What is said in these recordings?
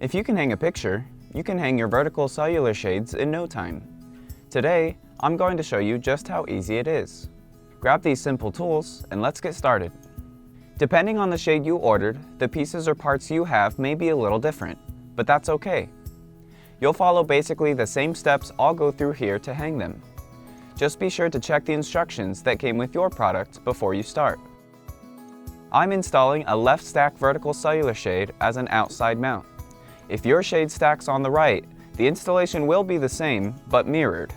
If you can hang a picture, you can hang your vertical cellular shades in no time. Today, I'm going to show you just how easy it is. Grab these simple tools and let's get started. Depending on the shade you ordered, the pieces or parts you have may be a little different, but that's okay. You'll follow basically the same steps I'll go through here to hang them. Just be sure to check the instructions that came with your product before you start. I'm installing a left stack vertical cellular shade as an outside mount. If your shade stacks on the right, the installation will be the same, but mirrored.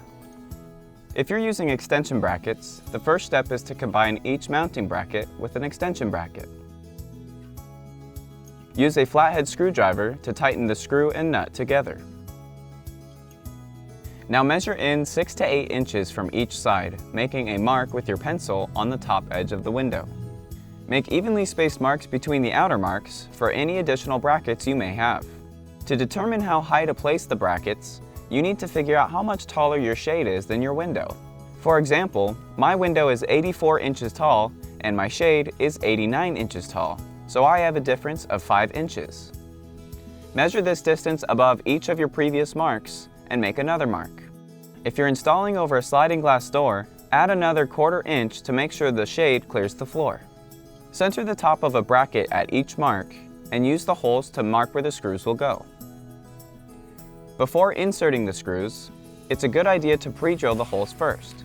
If you're using extension brackets, the first step is to combine each mounting bracket with an extension bracket. Use a flathead screwdriver to tighten the screw and nut together. Now measure in 6 to 8 inches from each side, making a mark with your pencil on the top edge of the window. Make evenly spaced marks between the outer marks for any additional brackets you may have. To determine how high to place the brackets, you need to figure out how much taller your shade is than your window. For example, my window is 84 inches tall and my shade is 89 inches tall, so I have a difference of 5 inches. Measure this distance above each of your previous marks and make another mark. If you're installing over a sliding glass door, add another 1/4 inch to make sure the shade clears the floor. Center the top of a bracket at each mark and use the holes to mark where the screws will go. Before inserting the screws, it's a good idea to pre-drill the holes first.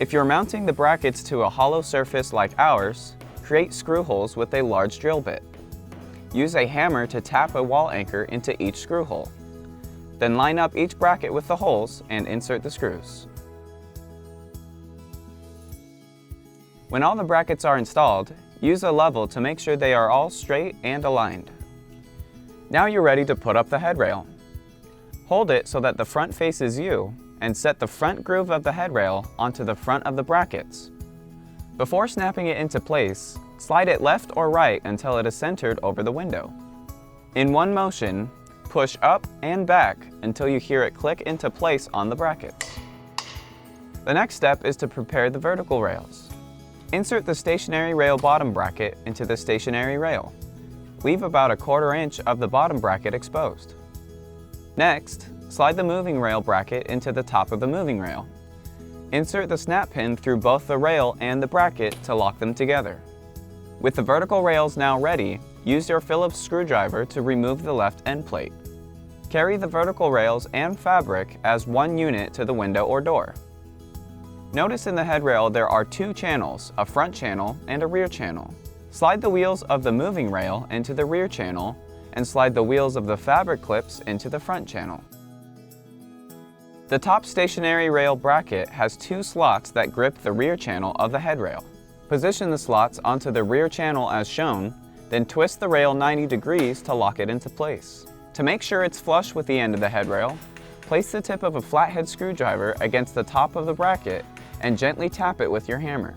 If you're mounting the brackets to a hollow surface like ours, create screw holes with a large drill bit. Use a hammer to tap a wall anchor into each screw hole. Then line up each bracket with the holes and insert the screws. When all the brackets are installed, use a level to make sure they are all straight and aligned. Now you're ready to put up the headrail. Hold it so that the front faces you and set the front groove of the headrail onto the front of the brackets. Before snapping it into place, slide it left or right until it is centered over the window. In one motion, push up and back until you hear it click into place on the brackets. The next step is to prepare the vertical rails. Insert the stationary rail bottom bracket into the stationary rail. Leave about a 1/4 inch of the bottom bracket exposed. Next, slide the moving rail bracket into the top of the moving rail. Insert the snap pin through both the rail and the bracket to lock them together. With the vertical rails now ready, use your Phillips screwdriver to remove the left end plate. Carry the vertical rails and fabric as one unit to the window or door. Notice in the headrail there are 2 channels, a front channel and a rear channel. Slide the wheels of the moving rail into the rear channel and slide the wheels of the fabric clips into the front channel. The top stationary rail bracket has 2 slots that grip the rear channel of the headrail. Position the slots onto the rear channel as shown, then twist the rail 90 degrees to lock it into place. To make sure it's flush with the end of the headrail, place the tip of a flathead screwdriver against the top of the bracket and gently tap it with your hammer.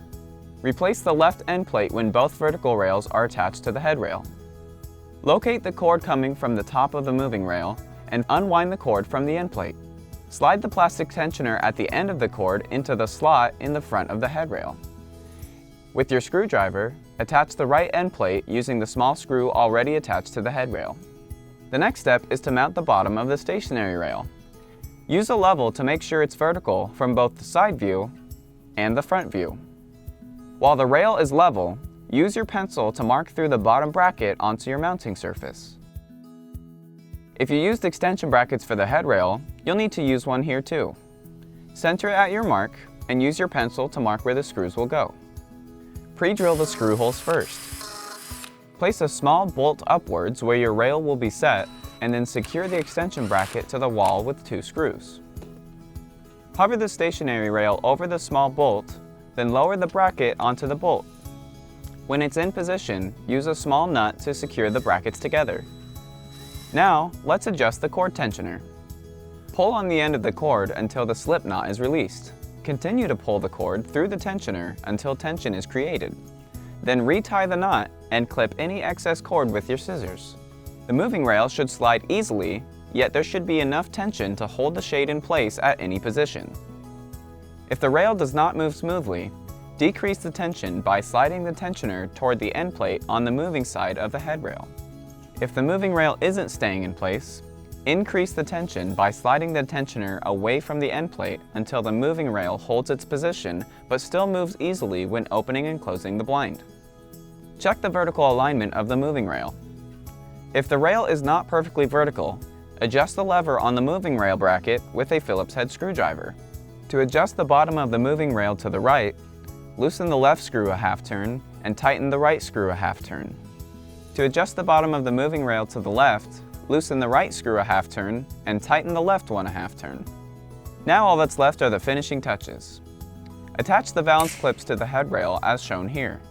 Replace the left end plate when both vertical rails are attached to the headrail. Locate the cord coming from the top of the moving rail and unwind the cord from the end plate. Slide the plastic tensioner at the end of the cord into the slot in the front of the headrail. With your screwdriver, attach the right end plate using the small screw already attached to the headrail. The next step is to mount the bottom of the stationary rail. Use a level to make sure it's vertical from both the side view and the front view. While the rail is level, use your pencil to mark through the bottom bracket onto your mounting surface. If you used extension brackets for the headrail, you'll need to use one here too. Center it at your mark and use your pencil to mark where the screws will go. Pre-drill the screw holes first. Place a small bolt upwards where your rail will be set and then secure the extension bracket to the wall with 2 screws. Hover the stationary rail over the small bolt, then lower the bracket onto the bolt. When it's in position, use a small nut to secure the brackets together. Now, let's adjust the cord tensioner. Pull on the end of the cord until the slip knot is released. Continue to pull the cord through the tensioner until tension is created. Then retie the knot and clip any excess cord with your scissors. The moving rail should slide easily, yet there should be enough tension to hold the shade in place at any position. If the rail does not move smoothly, decrease the tension by sliding the tensioner toward the end plate on the moving side of the headrail. If the moving rail isn't staying in place, increase the tension by sliding the tensioner away from the end plate until the moving rail holds its position but still moves easily when opening and closing the blind. Check the vertical alignment of the moving rail. If the rail is not perfectly vertical, adjust the lever on the moving rail bracket with a Phillips head screwdriver. To adjust the bottom of the moving rail to the right, loosen the left screw a half turn and tighten the right screw a half turn. To adjust the bottom of the moving rail to the left, loosen the right screw a half turn and tighten the left one a half turn. Now all that's left are the finishing touches. Attach the valance clips to the head rail as shown here.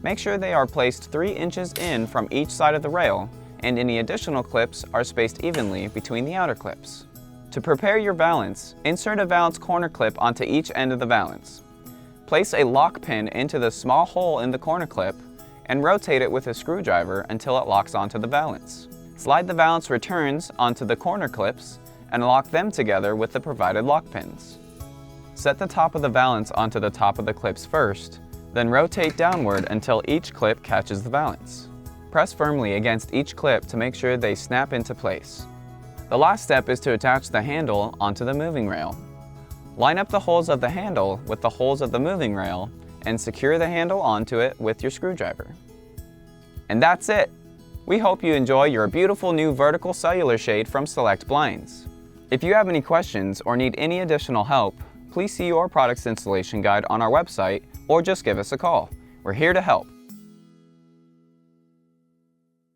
Make sure they are placed 3 inches in from each side of the rail, and any additional clips are spaced evenly between the outer clips. To prepare your valance, insert a valance corner clip onto each end of the valance. Place a lock pin into the small hole in the corner clip and rotate it with a screwdriver until it locks onto the valance. Slide the valance returns onto the corner clips and lock them together with the provided lock pins. Set the top of the valance onto the top of the clips first, then rotate downward until each clip catches the valance. Press firmly against each clip to make sure they snap into place. The last step is to attach the handle onto the moving rail. Line up the holes of the handle with the holes of the moving rail and secure the handle onto it with your screwdriver. And that's it! We hope you enjoy your beautiful new vertical cellular shade from Select Blinds. If you have any questions or need any additional help, please see your product's installation guide on our website or just give us a call. We're here to help.